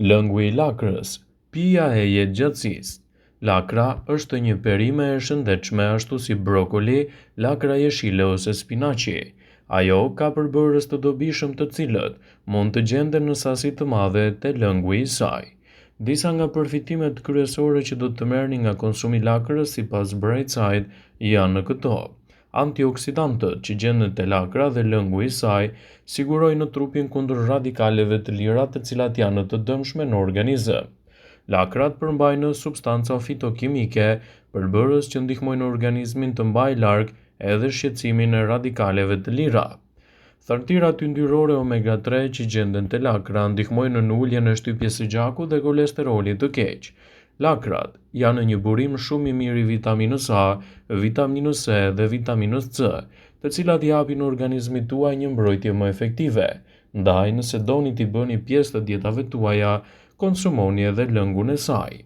Lëngu i lakrës, pija e jetëgjatësisë. Lakra është një perime e shëndetshme ashtu si brokoli, lakra jeshile ose spinaqi. Ajo ka përbërës të dobishëm të cilët mund të gjenden në sasi të madhe te lëngu i saj. Disa nga përfitimet kryesore që do të merrni nga konsumi i lakrës sipas Brightside janë në këto. Antioksidantët që gjenden te lakra dhe lëngu i saj sigurojnë trupin kundër radikaleve të lira të cilat janë të dëmshme në organizëm. Lakrat përmbajnë substanca fitokimike, përbërës që ndihmojnë organizmin të mbajë larg edhe shqetësimin e radikaleve të lira. Thartirat yndyrore omega 3 që gjenden te lakra ndihmojnë në uljen e shtypjes së gjakut dhe kolesterolit të keq. Lakrat janë një burim shumë i mirë i vitaminës A, vitaminës C dhe vitaminës C, të cilat i japin organizmit tuaj një mbrojtje më efektive. Ndaj, nëse doni t'i bëni pjesë të dietave tuaja, konsumoni edhe lëngun e saj.